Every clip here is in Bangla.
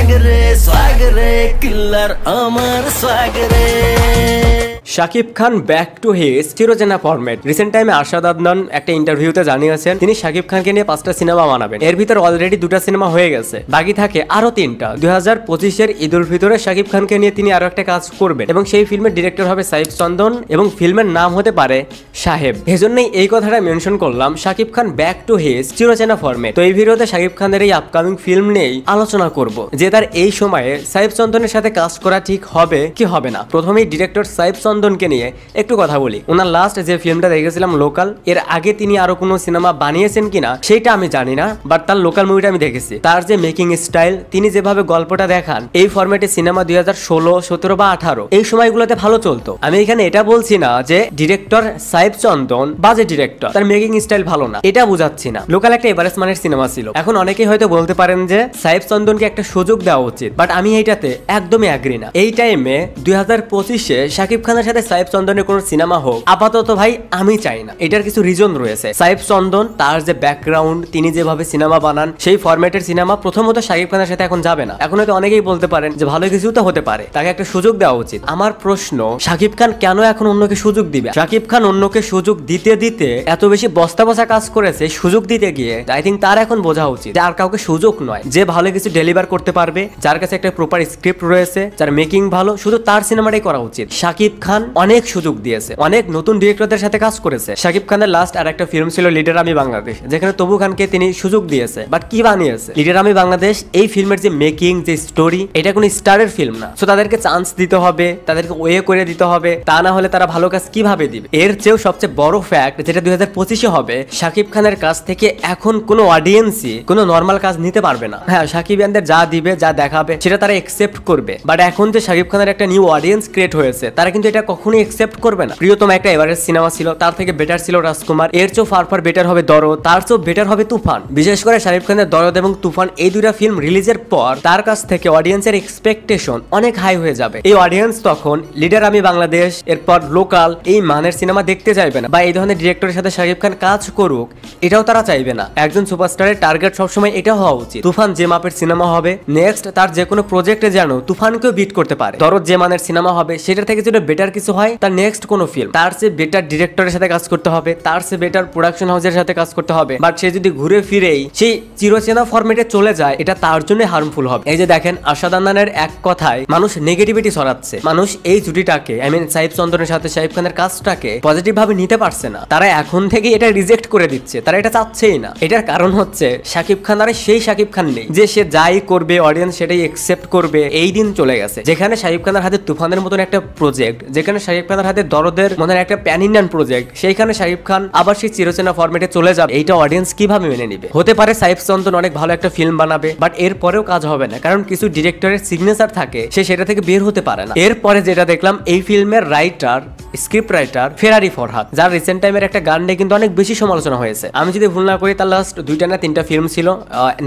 swag re killer amar swag re। Shakib Khan back to his চিরচেনা ফরম্যাট। রিসেন্ট টাইমে আরশাদ আদনান একটা ইন্টারভিউতে জানিয়েছেন তিনি শাকিব খানকে নিয়ে 5টা সিনেমা বানাবেন। এর ভিতর অলরেডি 2টা সিনেমা হয়ে গেছে, বাকি থাকে আরো 3টা। 2025-এর ঈদুল ফিতরে শাকিব খানকে নিয়ে তিনি আরো একটা কাজ করবেন এবং সেই ফিল্মের ডিরেক্টর হবে সাইফ চন্দন এবং ফিল্মের নাম হতে পারে সাহেব। এজন্যই এই কথাটা মেনশন করলাম, Shakib Khan back to his চিরচেনা ফরম্যাট। তো এই ভিডিওতে শাকিব খানের এই আপকামিং ফিল্ম নিয়েই আলোচনা করব যে তার এই সময়ে সাইফ চন্দনের সাথে কাজ করা ঠিক হবে কি হবে না। প্রথমেই ডিরেক্টর সাইফ চন্দনকে নিয়ে একটু কথা বলি। ওনার লাস্ট যে ফিল্মটা দেখেছিলাম লোকাল, এর আগে তিনি আরো কোনো সিনেমা বানিয়েছেন কিনা সেটা আমি জানি না, বাট তার লোকাল মুভিটা আমি দেখেছি। তার যে মেকিং স্টাইল, তিনি যেভাবে গল্পটা দেখান, এই ফরম্যাটে সিনেমা 2016, 17 বা 18 এই সময়গুলোতে ভালো চলতো। আমি এখানে এটা বলছি না যে ডিরেক্টর সাইফ চন্দন বাজে ডিরেক্টর, তার মেকিং স্টাইল ভালো না, এটা বুঝাচ্ছি না। লোকাল একটা এভারেজ মানের সিনেমা ছিল। এখন অনেকেই হয়তো বলতে পারেন যে সাইফ চন্দনকে একটা সুযোগ দেওয়া উচিত, বাট আমি এইটাতে একদমই অ্যাগ্রি না। এই টাইমে 2025-এ শাকিব খানের সাথে সাইফ চন্দনের কোন সিনেমা হোক আপাতত ভাই আমি চাই না। এটার কিছু রিজন রয়েছে। সাইফ চন্দন তার যে ব্যাকগ্রাউন্ড, তিনি যেভাবে সিনেমা বানান, সেই ফরম্যাটের সিনেমা প্রথমত শাকিব খানের সাথে এখন যাবে না। এখন হয়তো অনেকেই বলতে পারেন যে ভালো কিছু তো হতে পারে, তাকে একটা সুযোগ দেওয়া উচিত। আমার প্রশ্ন, শাকিব খান কেন এখন অন্যকে সুযোগ দিবে? শাকিব খান অন্যকে সুযোগ দিতে দিতে এত বেশি বস্তা বসা কাজ করেছে, সুযোগ দিতে গিয়ে আই থিঙ্ক তার এখন বোঝা উচিত যে আর কাউকে সুযোগ নয়, যে ভালো কিছু ডেলিভার করতে পারবে, যার কাছে একটা প্রপার স্ক্রিপ্ট রয়েছে, যার মেকিং ভালো, শুধু তার সিনেমাটাই করা উচিত। শাকিব খান অনেক সুযোগ দিয়েছে, অনেক নতুন ডিরেক্টরদের সাথে কাজ করেছে। শাকিব খানের লাস্ট আর একটা ফিল্ম ছিল লিডার আমি বাংলাদেশ, যেখানে তবু খানকে তিনি সুযোগ দিয়েছে, বাট কি বানিয়েছে? লিডার আমি বাংলাদেশ এই ফিল্মের যে মেকিং, যে স্টোরি, এটা কোনো স্টারের ফিল্ম না। সো তাদেরকে চান্স দিতে হবে, তাদেরকে ওয়ে করে দিতে হবে, তা না হলে তারা ভালো কাজ কিভাবে দিবে? এর চেয়েও সবচেয়ে বড় ফ্যাক্ট যেটা 2025-এ হবে, শাকিব খানের কাছ থেকে এখন কোনো অডিয়েন্সই কোনো নর্মাল কাজ নিতে পারবে না। হ্যাঁ, শাকিবিয়ানদের যা দিবে, যা দেখাবে সেটা তারা একসেপ্ট করবে, বাট এখন যে শাকিব খানের একটা নিউ অডিয়েন্স ক্রিয়েট হয়েছে, তারা কিন্তু এটা কখনোই একসেপ্ট করবে না। প্রিয়তম একটা এভারেজ সিনেমা ছিল, তার থেকে বেটার ছিল রাজকুমার, এর চেয়েও ফার বেটার হবে দরদ, তার চেয়েও বেটার হবে তুফান। বিশেষ করে শাকিব খানের দরদ এবং তুফান এই 2টা ফিল্ম রিলিজের পর তার কাছ থেকে অডিয়েন্সের এক্সপেকটেশন অনেক হাই হয়ে যাবে। এই অডিয়েন্স তখন লিডার আমি বাংলাদেশ, এরপর লোকাল, এই মানের সিনেমা দেখতে চাইবে না, বা এই ধরনের ডিরেক্টরের সাথে শাকিব খান কাজ করুক এটাও তারা চাইবে না। একজন সুপারস্টারের টার্গেট সবসময় এটা হওয়া উচিত। তুফান যে মাপের সিনেমা হবে, নেক্সট তার যে কোনো প্রজেক্টে যেন তুফানকেও বিট করতে পারে। দরদ যে মানের সিনেমা হবে, সেটা থেকে যদি বেটার কিছু হয়, তার নেক্সট কোনো ফিল্ম তার চেয়ে বেটার ডিরেক্টরের সাথে কাজ করতে হবে, তার চেয়ে বেটার প্রোডাকশন হাউসের সাথে কাজ করতে হবে। বাট সে যদি ঘুরে ফিরেই সেই চিরচেনা ফরম্যাটে চলে যায়, এটা তার জন্য হার্মফুল হবে। এই যে দেখেন, আরশাদ আদনানের এক কথায় মানুষ নেগেটিভিটি ছড়াচ্ছে। মানুষ এই জুটিটাকে, আই মিন সাইফ চন্দনের সাথে শাকিব খানের কাজটাকে পজিটিভ ভাবে নিতে পারছে না। তারা এখন থেকে এটা রিজেক্ট করে দিচ্ছে, তারা এটা চাচ্ছেই না। এটার কারণ হচ্ছে শাকিব খান আর সেই শাকিব খান নেই যে সে যাই করবে অডিয়েন্স সেটাই একসেপ্ট করবে। এই দিন চলে গেছে যেখানে শাকিব খানের হাতে তুফানের মতন একটা প্রজেক্ট, যেখানে শাকিব খানের হাতে দরদের মতন একটা প্যান ইন্ডিয়ান প্রজেক্ট, সেইখানে শাকিব খান আবার সেই চিরচেনা ফরম্যাটে চলে যাবে। এইটা অডিয়েন্স কিভাবে মেনে নিবে? হতে পারে সাইফ চন্দন অনেক ভালো একটা ফিল্ম বানাবে, বাট এর পরেও কাজ হবে না, কারণ কিছু ডিরেক্টরের সিগনেচার থাকে, সে সেটা থেকে বের হতে পারে না। এরপরে যেটা দেখলাম, এই ফিল্মের রাইটার, স্ক্রিপ্ট রাইটার ফেরারি ফরহাদ, যার রিসেন্ট টাইমের একটা গান নিয়ে কিন্তু অনেক বেশি সমালোচনা হয়েছে। আমি যদি ভুল না করি, তার লাস্ট 2টা না 3টা ফিল্ম ছিল।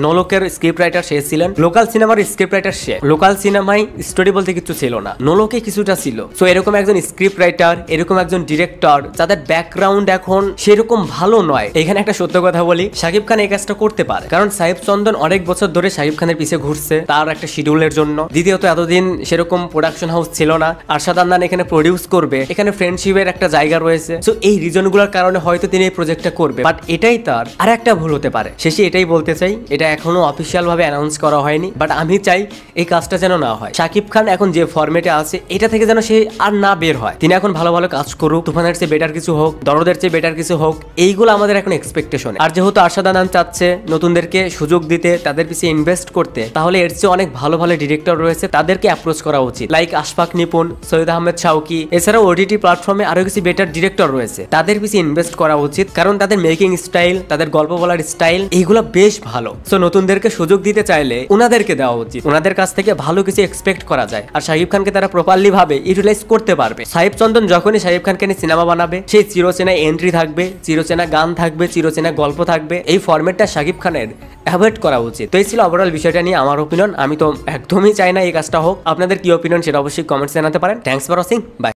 নোলকের স্ক্রিপ্ট রাইটার সে ছিলেন, লোকাল সিনেমার স্ক্রিপ্ট রাইটার সে। লোকাল সিনেমায় স্টোরি বলতে কিছু ছিল না, নোলকে কিছুটা ছিল। সো এরকম একজন স্ক্রিপ্ট রাইটার, এরকম একজন ডিরেক্টর যাদের ব্যাকগ্রাউন্ড এখন সেরকম ভালো নয়, এখানে একটা সত্য কথা বলি, শাকিব খান এই কাজটা করতে পারে। কারণ সাইফ চন্দন অনেক বছর ধরে শাকিব খানের পিছে ঘুরছে তার একটা শিডিউলের জন্য। দ্বিতীয়ত, এতদিন সেরকম প্রোডাকশন হাউস ছিল না। আরশাদ আদনান এখানে প্রডিউস করবে, এখানে ফ্রেন্ডশিপের একটা জায়গা রয়েছে। সো এই রিজনগুলোর কারণে হয়তো তিনি এই প্রজেক্টটা করবে, বাট এটাই তার আর একটা ভুল হতে পারে। শেষে এটাই বলতে চাই, এটা এখনো অফিসিয়াল ভাবে অ্যানাউন্স করা হয়নি, বাট আমি চাই এই কাজটা যেন না হয়। শাকিব খান এখন যে ফরম্যাটে আছে, এটা থেকে যেন সে আর না বের হয়। তিনি এখন ভালো ভালো কাজ করুক, তুফানের চেয়ে বেটার কিছু হোক, দরদের চেয়ে বেটার কিছু হোক, এইগুলো আমাদের এখন এক্সপেকটেশন। আর যেহেতু আরশাদ আদনান চাচ্ছে নতুনদেরকে সুযোগ দিতে, তাদের পিছিয়ে ইনভেস্ট করতে, তাহলে এর চেয়ে অনেক ভালো ভালো ডিরেক্টর রয়েছে, তাদেরকে অ্যাপ্রোচ করা উচিত। লাইক আশফাক নিপুন, সৈয়দ আহমেদ শাওকি, এছাড়াও ওটিটি প্ল্যাটফর্মে আরো কিছু বেটার ডিরেক্টর রয়েছে, তাদের পিছিয়ে ইনভেস্ট করা উচিত। কারণ তাদের মেকিং স্টাইল, তাদের গল্প বলার স্টাইল, এইগুলো বেশ ভালো। সো নতুনদেরকে সুযোগ দিতে চাইলে ওনাদেরকে দেওয়া উচিত, ওনাদের কাছ থেকে ভালো কিছু এক্সপেক্ট করা যায়। আর শাকিব খানকে তারা প্রপারলি ভাবে ইউটিলাইজ করতে পারবে। সাইফ চন্দন যখনই শাকিব খানকে নিয়ে সিনেমা বানাবে, সেই চিরচেনা এন্ট্রি থাকবে, চিরচেনা গান থাকবে, চিরচেনা গল্প থাকবে। এই ফরম্যাটটা শাকিব খানের অ্যাভয়েড করা উচিত। তো এই ছিল ওভারঅল বিষয়টা নিয়ে আমার ওপিনিয়ন। আমি তো একদমই চাই না এই কাজটা হোক। আপনাদের কি ওপিনিয়ন সেটা অবশ্যই কমেন্টস জানাতে পারেন। Thanks for watching, by.